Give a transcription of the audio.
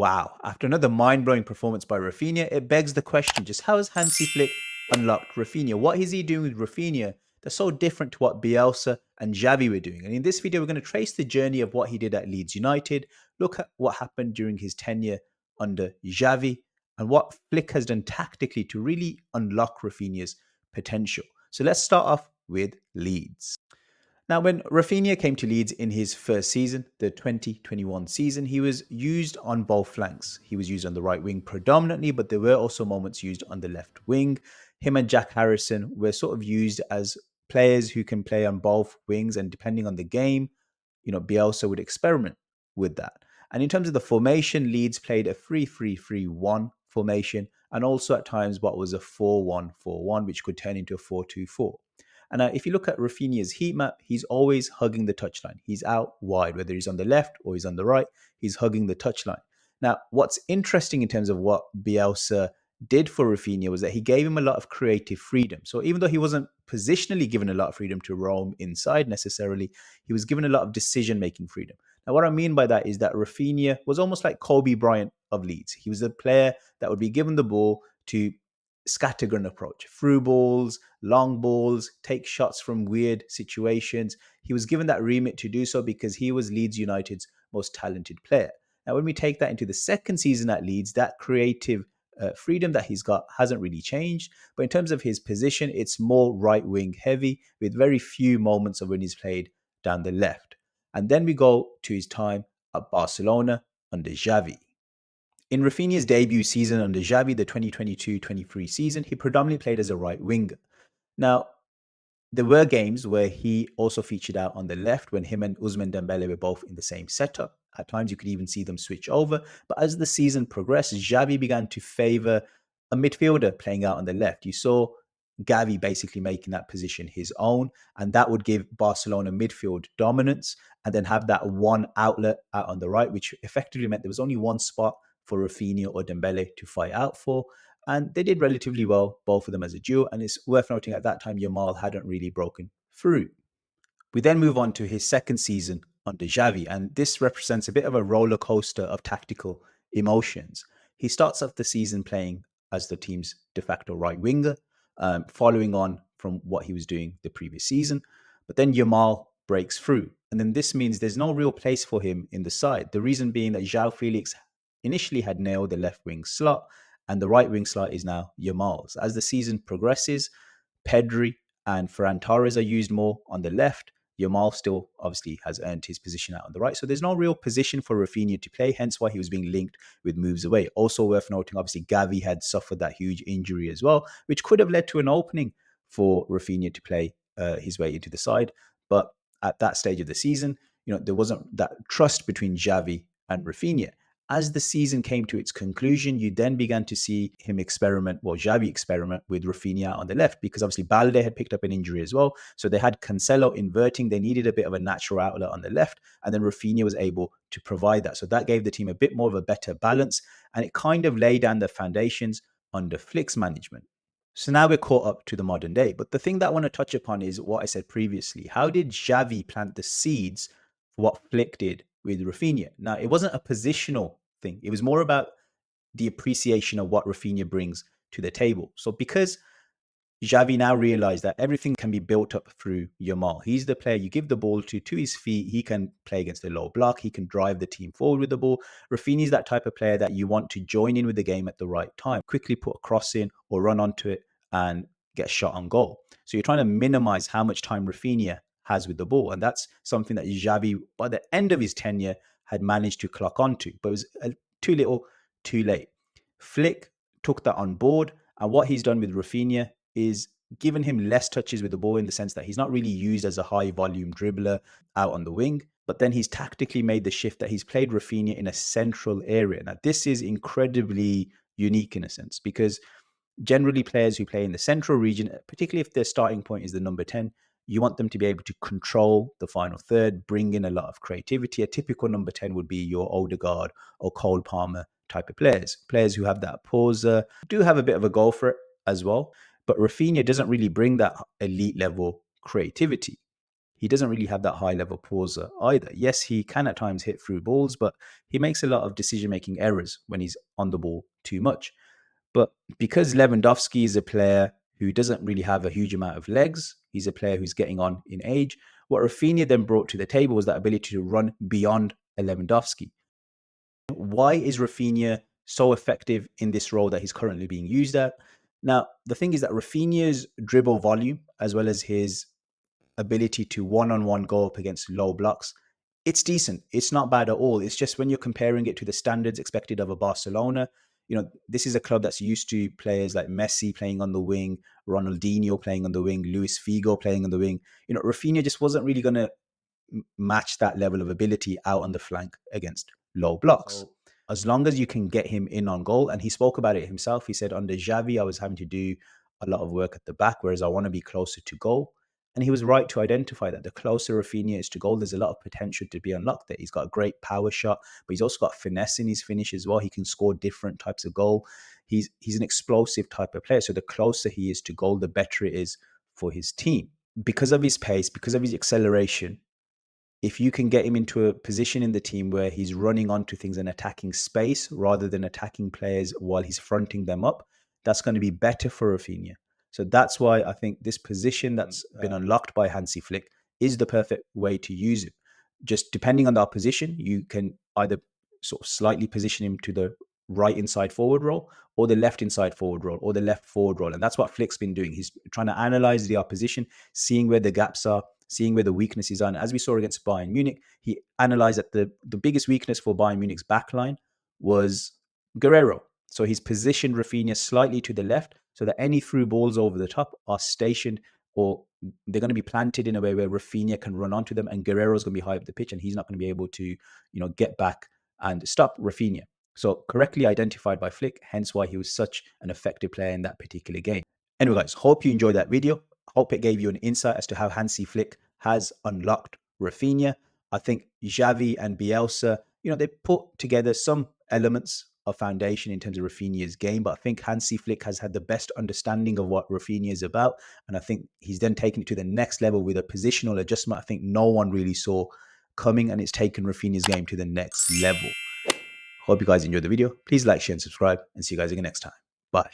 Wow, after another mind-blowing performance by Raphinha, it begs the question, just how has Hansi Flick unlocked Raphinha? What is he doing with Raphinha that's so different to what Bielsa and Xavi were doing? And in this video, we're going to trace the journey of what he did at Leeds United, look at what happened during his tenure under Xavi, and what Flick has done tactically to really unlock Raphinha's potential. So let's start off with Leeds. Now, when Raphinha came to Leeds in his first season, the 2021 season, he was used on both flanks. He was used on the right wing predominantly, but there were also moments used on the left wing. Him and Jack Harrison were sort of used as players who can play on both wings, and depending on the game, Bielsa would experiment with that. And in terms of the formation, Leeds played a 3-3-3-1 formation, and also at times what was a 4-1-4-1, which could turn into a 4-2-4. And if you look at Raphinha's heat map, he's always hugging the touchline. He's out wide, whether he's on the left or he's on the right, he's hugging the touchline. Now, what's interesting in terms of what Bielsa did for Raphinha was that he gave him a lot of creative freedom. So even though he wasn't positionally given a lot of freedom to roam inside necessarily, he was given a lot of decision-making freedom. Now, what I mean by that is that Raphinha was almost like Kobe Bryant of Leeds. He was a player that would be given the ball to scattergun approach, through balls, long balls, take shots from weird situations. He was given that remit to do so because he was Leeds United's most talented player. Now, when we take that into the second season at Leeds, that creative freedom that he's got hasn't really changed. But in terms of his position, it's more right wing heavy, with very few moments of when he's played down the left. And then we go to his time at Barcelona under Xavi. In Raphinha's debut season under Xavi, the 2022-23 season, he predominantly played as a right winger. Now, there were games where he also featured out on the left when him and Ousmane Dembele were both in the same setup. At times, you could even see them switch over. But as the season progressed, Xavi began to favor a midfielder playing out on the left. You saw Gavi basically making that position his own, and that would give Barcelona midfield dominance and then have that one outlet out on the right, which effectively meant there was only one spot for Raphinha or Dembele to fight out for. And they did relatively well, both of them as a duo. And it's worth noting at that time, Yamal hadn't really broken through. We then move on to his second season under Xavi, and this represents a bit of a roller coaster of tactical emotions. He starts off the season playing as the team's de facto right winger, following on from what he was doing the previous season. But then Yamal breaks through, and then this means there's no real place for him in the side. The reason being that João Felix initially had nailed the left wing slot, and the right wing slot is now Yamal's. As the season progresses, Pedri and Ferran Torres are used more on the left. Yamal still obviously has earned his position out on the right. So there's no real position for Raphinha to play, hence why he was being linked with moves away. Also worth noting, obviously, Gavi had suffered that huge injury as well, which could have led to an opening for Raphinha to play his way into the side. But at that stage of the season, there wasn't that trust between Xavi and Raphinha. As the season came to its conclusion, you then began to see him Xavi experiment with Raphinha on the left, because obviously Balde had picked up an injury as well. So they had Cancelo inverting. They needed a bit of a natural outlet on the left, and then Raphinha was able to provide that. So that gave the team a bit more of a better balance, and it kind of laid down the foundations under Flick's management. So now we're caught up to the modern day. But the thing that I want to touch upon is what I said previously. How did Xavi plant the seeds for what Flick did with Raphinha? Now, it wasn't a positional thing. It was more about the appreciation of what Raphinha brings to the table. So because Xavi now realized that everything can be built up through Yamal. He's the player you give the ball to his feet. He can play against the low block. He can drive the team forward with the ball. Raphinha is that type of player that you want to join in with the game at the right time. Quickly put a cross in or run onto it and get a shot on goal. So you're trying to minimize how much time Raphinha has with the ball. And that's something that Xavi, by the end of his tenure, had managed to clock onto. But it was too little, too late. Flick took that on board. And what he's done with Raphinha is given him less touches with the ball, in the sense that he's not really used as a high volume dribbler out on the wing. But then he's tactically made the shift that he's played Raphinha in a central area. Now, this is incredibly unique in a sense, because generally players who play in the central region, particularly if their starting point is the number 10, you want them to be able to control the final third, bring in a lot of creativity. A typical number 10 would be your Odegaard or Cole Palmer type of players who have that pauser, do have a bit of a go for it as well. But Raphinha doesn't really bring that elite level creativity. he doesn't really have that high level pauser either. Yes, he can at times hit through balls, but he makes a lot of decision making errors when he's on the ball too much. But because Lewandowski is a player who doesn't really have a huge amount of legs, he's a player who's getting on in age. What Raphinha then brought to the table was that ability to run beyond a Lewandowski. Why is Raphinha so effective in this role that he's currently being used at? Now, the thing is that Raphinha's dribble volume, as well as his ability to one-on-one go up against low blocks, it's decent. It's not bad at all. It's just when you're comparing it to the standards expected of a Barcelona, this is a club that's used to players like Messi playing on the wing, Ronaldinho playing on the wing, Luis Figo playing on the wing. Raphinha just wasn't really going to match that level of ability out on the flank against low blocks. So as long as you can get him in on goal, and he spoke about it himself, he said, under Xavi, I was having to do a lot of work at the back, whereas I want to be closer to goal. And he was right to identify that the closer Raphinha is to goal, there's a lot of potential to be unlocked there. He's got a great power shot, but he's also got finesse in his finish as well. He can score different types of goal. He's an explosive type of player. So the closer he is to goal, the better it is for his team. Because of his pace, because of his acceleration, if you can get him into a position in the team where he's running onto things and attacking space rather than attacking players while he's fronting them up, that's going to be better for Raphinha. So that's why I think this position that's been unlocked by Hansi Flick is the perfect way to use it. Just depending on the opposition, you can either sort of slightly position him to the right inside forward role or the left inside forward role or the left forward role. And that's what Flick's been doing. He's trying to analyze the opposition, seeing where the gaps are, seeing where the weaknesses are. And as we saw against Bayern Munich, he analyzed that the biggest weakness for Bayern Munich's backline was Guerrero. So he's positioned Raphinha slightly to the left so that any through balls over the top are stationed, or they're going to be planted in a way where Raphinha can run onto them and Guerrero's going to be high up the pitch and he's not going to be able to, get back and stop Raphinha. So correctly identified by Flick, hence why he was such an effective player in that particular game. Anyway, guys, hope you enjoyed that video. Hope it gave you an insight as to how Hansi Flick has unlocked Raphinha. I think Xavi and Bielsa, they put together some elements of foundation in terms of Raphinha's game, but I think Hansi Flick has had the best understanding of what Raphinha is about, and I think he's then taken it to the next level with a positional adjustment I think no one really saw coming, and it's taken Raphinha's game to the next level. Hope you guys enjoyed the video. Please like, share, and subscribe, and see you guys again next time. Bye.